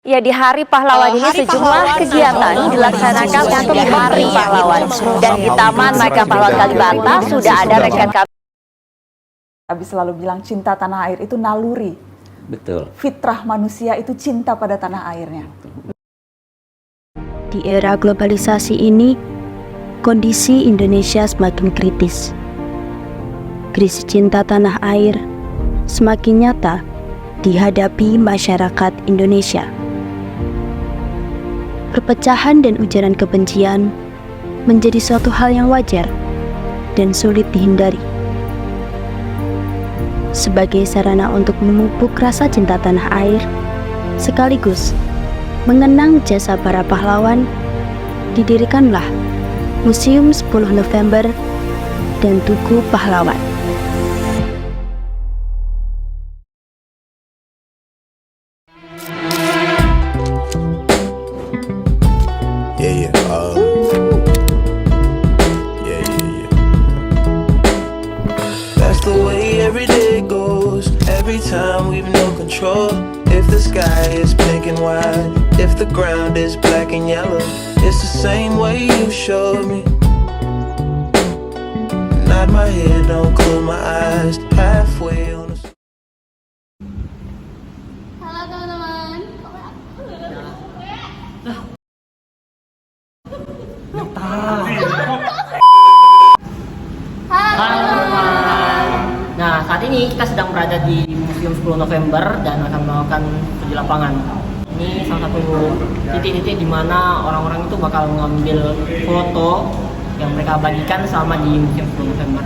Ya, di Hari Pahlawan ini sejumlah kegiatan dilaksanakan untuk Hari Pahlawan. Dan di Taman Makam Pahlawan Kalibata sudah ada rekan kami. Habis selalu bilang cinta tanah air itu naluri. Betul. Fitrah manusia itu cinta pada tanah airnya. Di era globalisasi ini, kondisi Indonesia semakin kritis. Krisis cinta tanah air semakin nyata dihadapi masyarakat Indonesia. Perpecahan dan ujaran kebencian menjadi suatu hal yang wajar dan sulit dihindari. Sebagai sarana untuk memupuk rasa cinta tanah air, sekaligus mengenang jasa para pahlawan, didirikanlah Museum 10 November dan Tugu Pahlawan. That's the way every day goes. Every time we've no control. If the sky is pink and white, if the ground is black and yellow, it's the same way you showed me. Nod my head, don't close my eyes. Halfway on the Halo teman-teman. Nah, saat ini kita sedang berada di Museum 10 November dan akan melakukan uji lapangan. Ini salah satu titik-titik di mana orang-orang itu bakal mengambil foto yang mereka bagikan selama di Museum 10 November.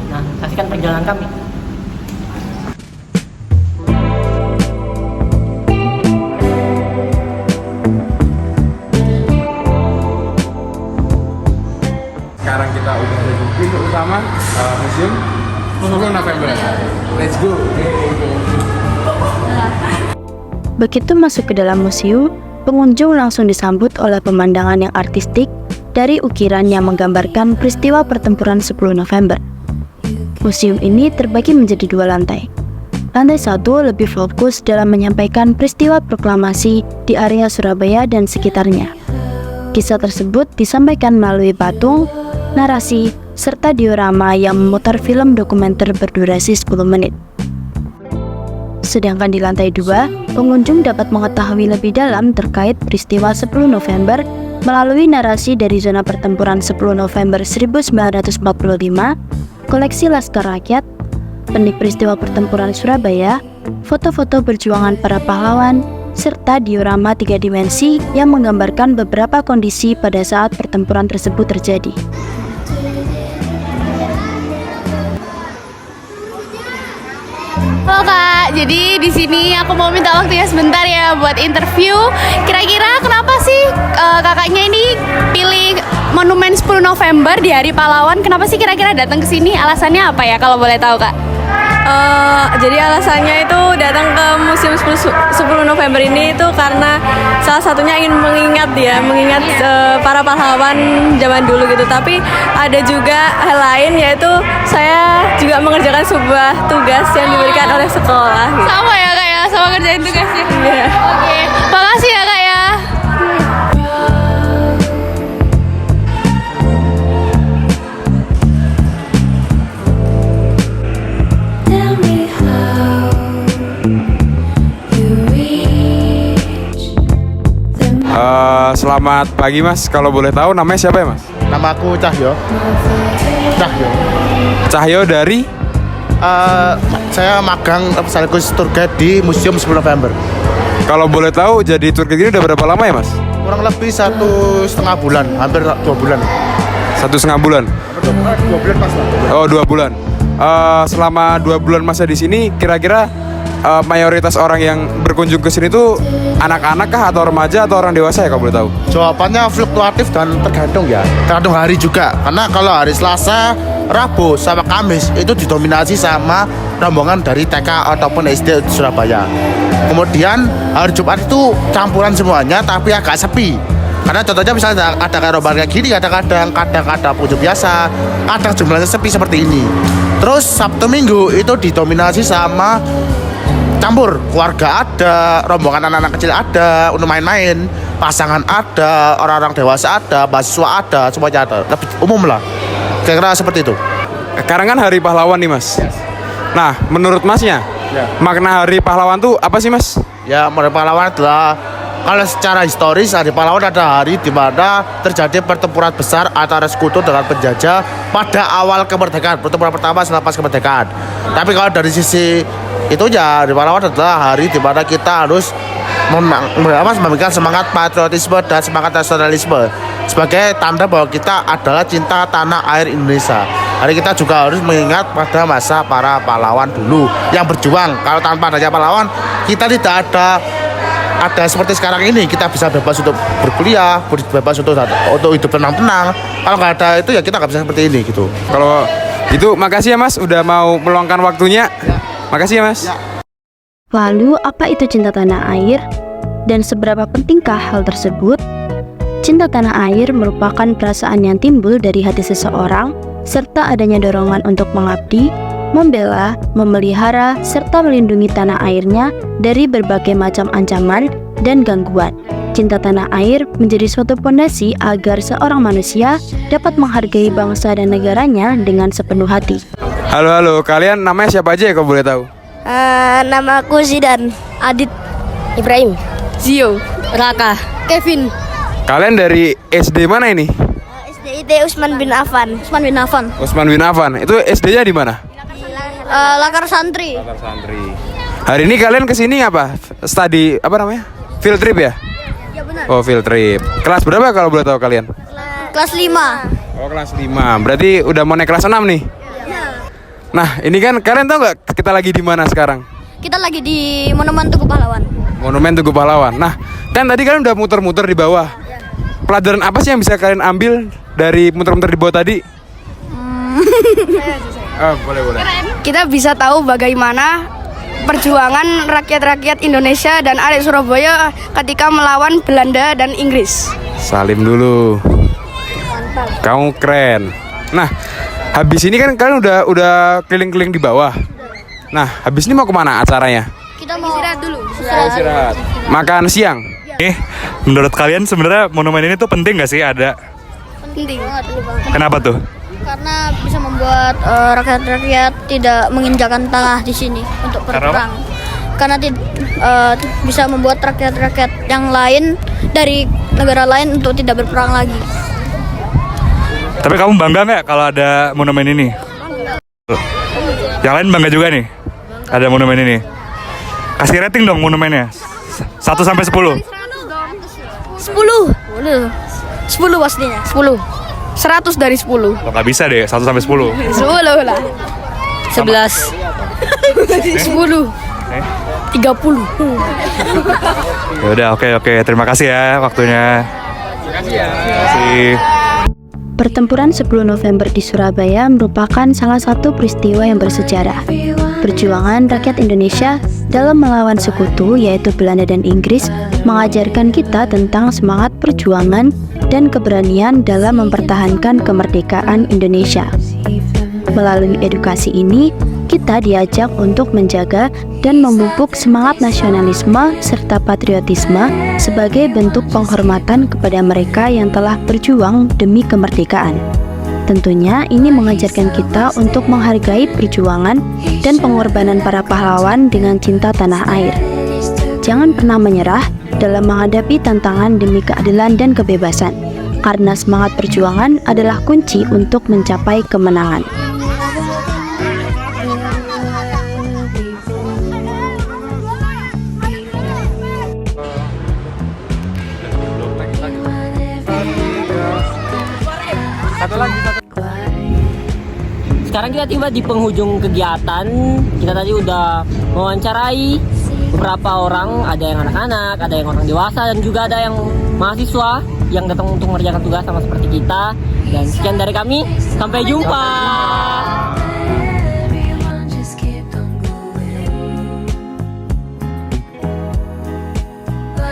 Nah, saksikan perjalanan kami. Sekarang kita udah ada di pintu utama Museum 10 November. Let's go. Begitu masuk ke dalam museum, pengunjung langsung disambut oleh pemandangan yang artistik dari ukiran yang menggambarkan peristiwa pertempuran 10 November. Museum ini terbagi menjadi dua lantai. Lantai satu lebih fokus dalam menyampaikan peristiwa proklamasi di area Surabaya dan sekitarnya. Kisah tersebut disampaikan melalui patung, narasi, serta diorama yang memutar film dokumenter berdurasi 10 menit. Sedangkan di lantai 2, pengunjung dapat mengetahui lebih dalam terkait peristiwa 10 November melalui narasi dari zona pertempuran 10 November 1945, koleksi Laskar Rakyat, benih peristiwa pertempuran Surabaya, foto-foto perjuangan para pahlawan, serta diorama 3 dimensi yang menggambarkan beberapa kondisi pada saat pertempuran tersebut terjadi. Halo Kak, jadi di sini aku mau minta waktunya sebentar ya buat interview. Kira-kira kenapa sih kakaknya ini pilih Monumen 10 November di Hari Pahlawan? Kenapa sih kira-kira datang ke sini? Alasannya apa ya kalau boleh tahu Kak? Jadi alasannya itu datang ke Museum 10 November ini itu karena salah satunya ingin mengingat para pahlawan zaman dulu gitu. Tapi ada juga hal lain, yaitu saya juga mengerjakan sebuah tugas yang diberikan oleh sekolah gitu. Sama ya Kak ya, sama kerjain tugasnya. Iya. Oke, makasih ya Kak ya. Selamat pagi Mas, kalau boleh tahu namanya siapa ya Mas? Nama aku Cahyo. Cahyo dari? Saya magang sekaligus tour guide di Museum 10 November. Kalau boleh tahu jadi tour guide ini udah berapa lama ya Mas? Kurang lebih 1,5 bulan, hampir 2 bulan. 1,5 bulan? 2 bulan pas lah. Oh, 2 bulan. Selama 2 bulan masa di sini, kira-kira mayoritas orang yang berkunjung ke sini tuh anak-anak kah atau remaja atau orang dewasa ya kalau boleh tahu? Jawabannya fluktuatif dan tergantung ya. Tergantung hari juga. Karena kalau hari Selasa, Rabu, sama Kamis itu didominasi sama rombongan dari TK ataupun SD Surabaya. Kemudian hari Jumat itu campuran semuanya tapi agak sepi. Karena contohnya misalnya ada kayak rombongan kayak gini, kadang-kadang ada pengunjung biasa, kadang jumlahnya sepi seperti ini. Terus Sabtu Minggu itu didominasi sama campur, keluarga ada, rombongan anak-anak kecil ada untuk main-main, pasangan ada, orang-orang dewasa ada, mahasiswa ada, semuanya ada, lebih umum lah, kira-kira seperti itu. Sekarang kan Hari Pahlawan nih mas. Nah, menurut masnya, makna Hari Pahlawan tuh apa sih mas? Ya, Hari Pahlawan adalah, kalau secara historis Hari Pahlawan ada hari di mana terjadi pertempuran besar antara sekutu dengan penjajah pada awal kemerdekaan, pertempuran pertama selepas kemerdekaan. Tapi kalau dari sisi itu ya, Hari Pahlawan adalah hari di mana kita harus memberikan semangat patriotisme dan semangat nasionalisme sebagai tanda bahwa kita adalah cinta tanah air Indonesia. Hari kita juga harus mengingat pada masa para pahlawan dulu yang berjuang. Kalau tanpa adanya pahlawan, kita tidak ada seperti sekarang ini. Kita bisa bebas untuk berkuliah, bebas untuk hidup tenang-tenang. Kalau nggak ada itu ya kita nggak bisa seperti ini gitu. Kalau itu makasih ya mas, udah mau meluangkan waktunya. Makasih ya mas. Lalu, apa itu cinta tanah air? Dan seberapa pentingkah hal tersebut? Cinta tanah air merupakan perasaan yang timbul dari hati seseorang, serta adanya dorongan untuk mengabdi, membela, memelihara, serta melindungi tanah airnya dari berbagai macam ancaman dan gangguan. Cinta tanah air menjadi suatu pondasi agar seorang manusia dapat menghargai bangsa dan negaranya dengan sepenuh hati. Halo, kalian namanya siapa aja ya kalau boleh tahu? Nama aku Zidan, Adit, Ibrahim, Zio, Raka, Kevin. Kalian dari SD mana ini? SDIT Usman bin Affan. Usman bin Affan. Usman bin Affan. Itu SD-nya di mana? Lakar Santri. Hari ini kalian kesini apa? Study apa namanya? Field trip ya? Ya benar. Oh, field trip. Kelas berapa kalau boleh tahu kalian? Kelas 5. Oh, kelas 5. Berarti udah mau naik kelas 6 nih? Nah, ini kan kalian tahu nggak kita lagi di mana sekarang? Kita lagi di Monumen Tugu Pahlawan. Monumen Tugu Pahlawan. Nah, kan tadi kalian udah muter-muter di bawah. Pelajaran apa sih yang bisa kalian ambil dari muter-muter di bawah tadi? Boleh. Kita bisa tahu bagaimana perjuangan rakyat-rakyat Indonesia dan arek Surabaya ketika melawan Belanda dan Inggris. Salim dulu. Kamu keren. Nah, habis ini kan kalian udah keliling-keliling di bawah. Nah, habis ini mau kemana acaranya? Kita mau istirahat dulu. Istirahat. Makan siang. Menurut kalian sebenarnya monumen ini tuh penting nggak sih ada? Penting. Kenapa tuh? Karena bisa membuat rakyat-rakyat tidak menginjakan tanah di sini untuk berperang. Karena bisa membuat rakyat-rakyat yang lain dari negara lain untuk tidak berperang lagi. Tapi kamu bangga nggak kalau ada monumen ini? Yang lain bangga juga nih, ada monumen ini. Kasih rating dong monumennya, 1 sampai 10. 10 pastinya. 10. 100 dari 10. Lo nggak bisa deh, 1 sampai 10. 10 lah. 11. 10. 30. Ya udah, oke. Terima kasih ya waktunya. Terima kasih. Pertempuran 10 November di Surabaya merupakan salah satu peristiwa yang bersejarah. Perjuangan rakyat Indonesia dalam melawan sekutu yaitu Belanda dan Inggris mengajarkan kita tentang semangat perjuangan dan keberanian dalam mempertahankan kemerdekaan Indonesia. Melalui edukasi ini, kita diajak untuk menjaga dan memupuk semangat nasionalisme serta patriotisme sebagai bentuk penghormatan kepada mereka yang telah berjuang demi kemerdekaan. Tentunya ini mengajarkan kita untuk menghargai perjuangan dan pengorbanan para pahlawan dengan cinta tanah air. Jangan pernah menyerah dalam menghadapi tantangan demi keadilan dan kebebasan, karena semangat perjuangan adalah kunci untuk mencapai kemenangan. Sekarang kita tiba di penghujung kegiatan. Kita tadi udah mewawancarai beberapa orang, ada yang anak-anak, ada yang orang dewasa, dan juga ada yang mahasiswa yang datang untuk mengerjakan tugas sama seperti kita. Dan sekian dari kami, sampai jumpa.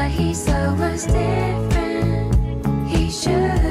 He said was different. He should